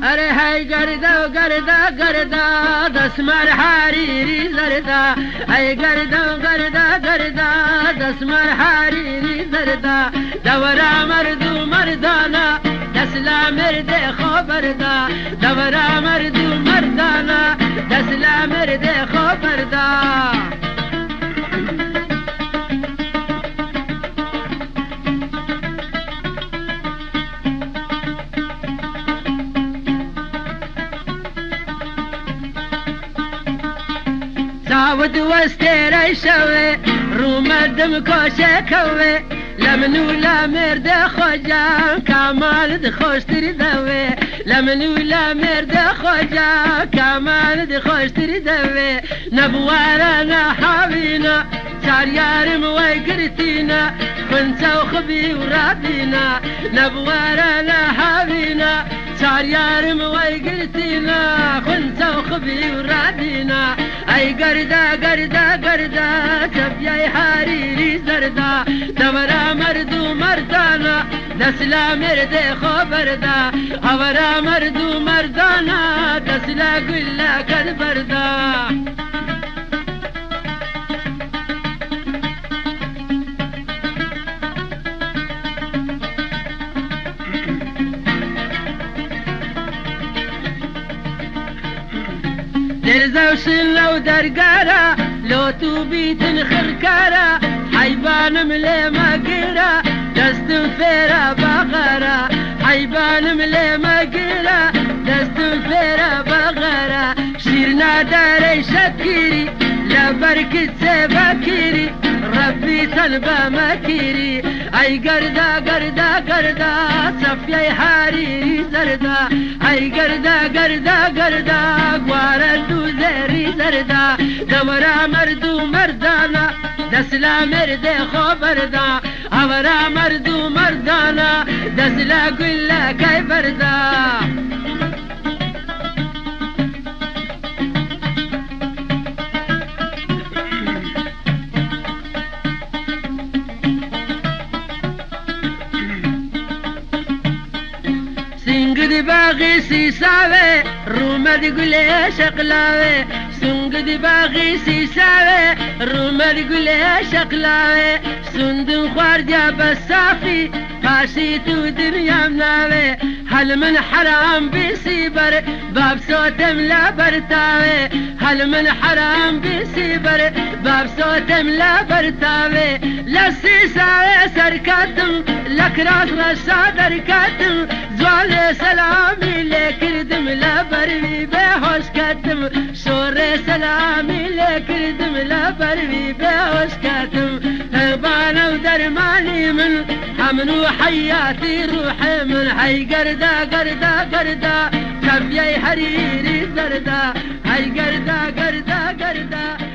اره های گردا و گردا گردا دسمر حریری زردا ای گردا و گردا گردا دسمر حریری زردا دورا مردو مردانا دسلا مرد خبردا دورا مردو مردانا دسلا مرد خبردا ساود وستر شوي رومدم كوشه كوي لمنو لا مرد خوجا كمال د خوشتر دوي لمنو لا مرد خوجا كمال د خوشتر دوي نبوارنا حاوينا صار يارم ويقرتينا خنسا وخبي ورابينا نبوارنا حاوينا صار يارم ويقرتينا خنسا وخبي ورابينا اي قردا قردا قردا سبياي حريري زردا دورا مردو مردانا دسلا مرد خبردا اورا مردو مردانا دسلا قلا كربردا درزا وشلا ودرقارا لو توبيت خركارا حيبان ملي مقيرا دست فيرا بغارا حيبان ملي مقيرا دست فيرا بغارا شيرنا داري شكيري لا بركة سباكيري ربي تنبا مكيري اي قردا قردا قردا صفيا حريري زردا اي قردا قردا قردا قواردو زري زردا دورا مردو مردانا دسلا مرد خبردا اورا مردو مردانا دسلا قلا كي بردا سنگد باغی سیساوه رومد گله شقلاوه سنگد باغی سیساوه رومد گله شقلاوه سندن خواردیا بسافی پاشی تو دنیام ناوه هل من حرام بیسی بر باب صوتم لا برتاوه هل من حرام بیسی بر باب صوتم لا برتاوه لسیساوه سرکاتم لکراس رشا درکاتم زوال سلامي لكردم لا بروي بهوش كاتم شور سلامي لكردم لا بروي بهوش كاتم هربانة ودرماني من حمنو حياتي روحي من حي قردا قردا قردا كبياي حريري زردا حي قردا قردا قردا